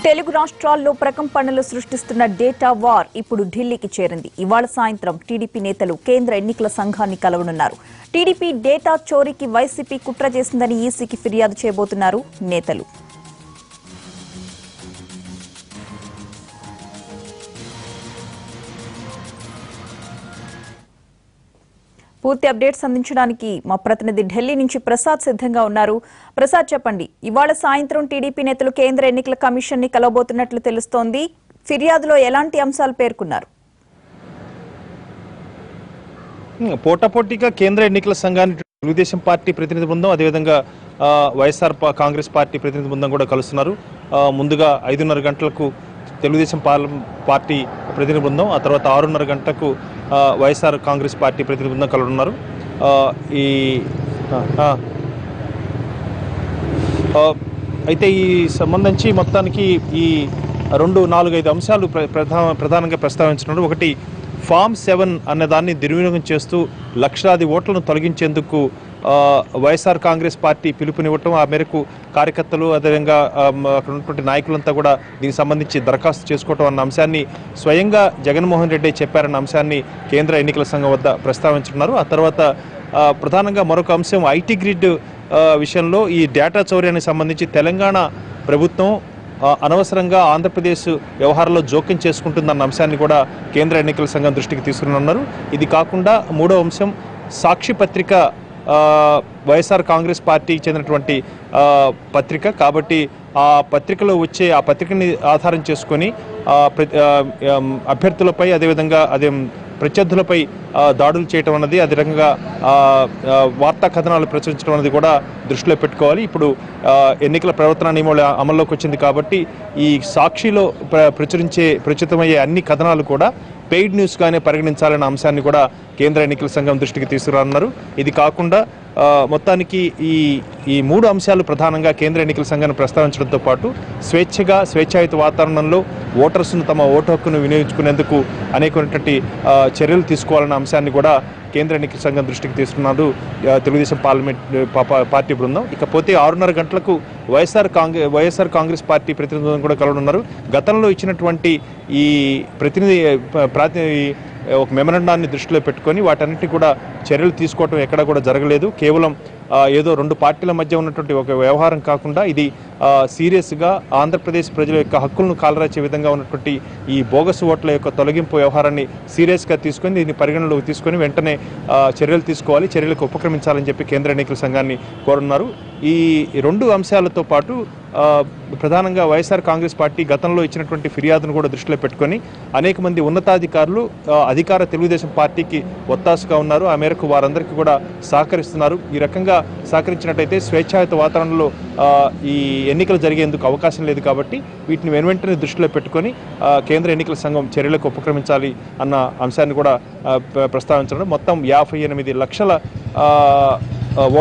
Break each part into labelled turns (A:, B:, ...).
A: తెలుగు రాష్ట్రాల్లో ప్రకంపనలు సృష్టిస్తున్న data war ఇప్పుడు ఢిల్లీకి చేరింది. ఇవాళ సాయంత్రం టీడీపీ నేతలు కేంద్ర ఎన్నికల సంఘాన్ని కలవనున్నారు. టీడీపీ డేటా చోరీకి వైసీపీ కుట్ర చేసిందని ఈసీకి ఫిర్యాదు చేయబోతున్నారు నేతలు. పూర్తి అప్డేట్స్ అందించడానికి మా ప్రతినిధి ఢిల్లీ నుంచి ప్రసాద్ సిద్ధంగా ఉన్నారు. ప్రసాద్, చెప్పండి, ఇవాళ సాయంత్రం టీడీపీ నేతలు కేంద్ర ఎన్నికల కమిషన్ ని కలవబోతున్నట్లు తెలుస్తోంది. ఫిర్యాదులో ఎలాంటి అంశాలు పేర్కొన్నారు?
B: పోటాపోటీగా కేంద్ర ఎన్నికల సంఘాన్ని తెలుగుదేశం పార్టీ ప్రతినిధి బృందం, అదేవిధంగా వైఎస్ఆర్ కాంగ్రెస్ పార్టీ ప్రతినిధి బృందం కూడా కలుస్తున్నారు. ముందుగా 5:30 గంటలకు తెలుగుదేశం పార్టీ ప్రతినిధి బృందం, ఆ తర్వాత 6:30 గంటలకు వైఎస్ఆర్ కాంగ్రెస్ పార్టీ ప్రతినిధి బృందం కలుగుతున్నారు. అయితే ఈ సంబంధించి మొత్తానికి ఈ 4-5 అంశాలు ప్రధానంగా ప్రస్తావించున్నారు. ఒకటి, ఫామ్ 7 అనే దాన్ని దుర్వినియోగం చేస్తూ లక్షలాది ఓట్లను తొలగించేందుకు వైఎస్ఆర్ కాంగ్రెస్ పార్టీ పిలుపునివ్వటం, ఆ మేరకు కార్యకర్తలు అదేవిధంగా అక్కడ ఉన్నటువంటి నాయకులంతా కూడా దీనికి సంబంధించి దరఖాస్తు చేసుకోవటం అన్న అంశాన్ని స్వయంగా జగన్మోహన్ రెడ్డి చెప్పారన్న అంశాన్ని కేంద్ర ఎన్నికల సంఘం వద్ద ప్రస్తావించున్నారు. ఆ తర్వాత ప్రధానంగా మరొక అంశం ఐటీ గ్రిడ్ విషయంలో ఈ డేటా చౌర్యానికి సంబంధించి తెలంగాణ ప్రభుత్వం అనవసరంగా ఆంధ్రప్రదేశ్ వ్యవహారంలో జోక్యం చేసుకుంటుందన్న అంశాన్ని కూడా కేంద్ర ఎన్నికల సంఘం దృష్టికి తీసుకున్నారు. ఇది కాకుండా మూడో అంశం, సాక్షి పత్రిక వైఎస్ఆర్ కాంగ్రెస్ పార్టీకి చెందినటువంటి పత్రిక కాబట్టి ఆ పత్రికలో వచ్చే ఆ పత్రికని ఆధారం చేసుకొని అభ్యర్థులపై అదేవిధంగా ప్రత్యర్థులపై దాడులు చేయటం అన్నది, అదే రకంగా వార్తా కథనాలు ప్రచురించడం అనేది కూడా దృష్టిలో పెట్టుకోవాలి. ఎన్నికల ప్రవర్తన నియమాలు అమల్లోకి వచ్చింది కాబట్టి ఈ సాక్షిలో ప్రచురితమయ్యే అన్ని కథనాలు కూడా పెయిడ్ న్యూస్గానే పరిగణించాలనే అంశాన్ని కూడా కేంద్ర ఎన్నికల సంఘం దృష్టికి తీసుకురానున్నారు. ఇది కాకుండా మొత్తానికి ఈ 3 అంశాలు ప్రధానంగా కేంద్ర ఎన్నికల సంఘాన్ని ప్రస్తావించడంతో పాటు స్వేచ్ఛాయుత వాతావరణంలో ఓటర్స్ను తమ ఓటు హక్కును వినియోగించుకునేందుకు అనేకమైనటువంటి చర్యలు తీసుకోవాలన్న అంశాన్ని కూడా కేంద్ర ఎన్నికల సంఘం దృష్టికి తీసుకున్నారు తెలుగుదేశం పార్టీ బృందం. ఇకపోతే 6:30 గంటలకు వైఎస్ఆర్ కాంగ్రెస్ పార్టీ ప్రతినిధులను కూడా కలవనున్నారు. గతంలో ఇచ్చినటువంటి ఈ ఒక మెమరాండాన్ని దృష్టిలో పెట్టుకొని వాటన్నిటి కూడా చర్యలు తీసుకోవటం ఎక్కడా కూడా జరగలేదు. కేవలం ఏదో 2 పార్టీల మధ్య ఉన్నటువంటి ఒక వ్యవహారం కాకుండా ఇది సీరియస్గా ఆంధ్రప్రదేశ్ ప్రజల యొక్క హక్కులను కాలరాచే విధంగా ఉన్నటువంటి ఈ బోగస్ ఓట్ల యొక్క తొలగింపు వ్యవహారాన్ని సీరియస్గా తీసుకొని దీన్ని పరిగణలోకి తీసుకొని వెంటనే చర్యలు తీసుకోవాలి, చర్యలకు ఉపక్రమించాలని చెప్పి కేంద్ర ఎన్నికల సంఘాన్ని కోరున్నారు. ఈ 2 అంశాలతో పాటు ప్రధానంగా వైఎస్ఆర్ కాంగ్రెస్ పార్టీ గతంలో ఇచ్చినటువంటి ఫిర్యాదును కూడా దృష్టిలో పెట్టుకొని అనేక మంది ఉన్నతాధికారులు అధికార తెలుగుదేశం పార్టీకి ఒత్తాసుగా ఉన్నారు. ఆ మేరకు వారందరికీ కూడా సహకరిస్తున్నారు. ఈ రకంగా సహకరించినట్టయితే స్వేచ్ఛాయుత వాతావరణంలో ఈ ఎన్నికలు జరిగేందుకు అవకాశం లేదు కాబట్టి వీటిని వెనువెంటనే దృష్టిలో పెట్టుకొని కేంద్ర ఎన్నికల సంఘం చర్యలకు ఉపక్రమించాలి అన్న అంశాన్ని కూడా ప్రస్తావించడం. మొత్తం 58 లక్షల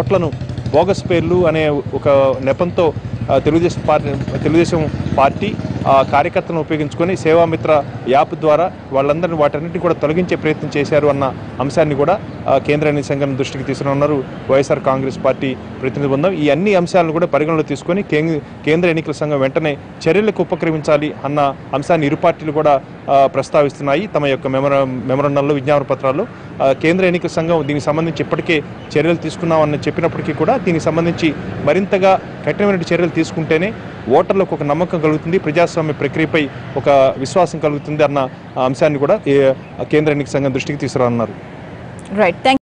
B: ఓట్లను బోగస్ పేర్లు అనే ఒక నెపంతో తెలుగుదేశం పార్టీ కార్యకర్తలను ఉపయోగించుకొని సేవామిత్ర యాప్ ద్వారా వాటన్నిటిని కూడా తొలగించే ప్రయత్నం చేశారు అన్న అంశాన్ని కూడా కేంద్ర ఎన్నికల సంఘం దృష్టికి తీసుకున్నారు వైఎస్ఆర్ కాంగ్రెస్ పార్టీ ప్రతినిధి బృందం. ఈ అన్ని అంశాలను కూడా పరిగణలో తీసుకొని కేంద్ర ఎన్నికల సంఘం వెంటనే చర్యలకు ఉపక్రమించాలి అన్న అంశాన్ని ఇరు పార్టీలు కూడా ప్రస్తావిస్తున్నాయి తమ యొక్క మెమరాండంలో, విజ్ఞాపన పత్రాల్లో. కేంద్ర ఎన్నికల సంఘం దీనికి సంబంధించి ఇప్పటికే చర్యలు తీసుకున్నామని చెప్పినప్పటికీ కూడా దీనికి సంబంధించి మరింతగా కఠినమైన చర్యలు తీసుకుంటేనే ఓటర్లకు ఒక నమ్మకం కలుగుతుంది, ప్రజాస్వామ్య ప్రక్రియపై ఒక విశ్వాసం కలుగుతుంది అన్న అంశాన్ని కూడా కేంద్ర ఎన్నికల సంఘం దృష్టికి తీసుకురానున్నారు.
A: రైట్.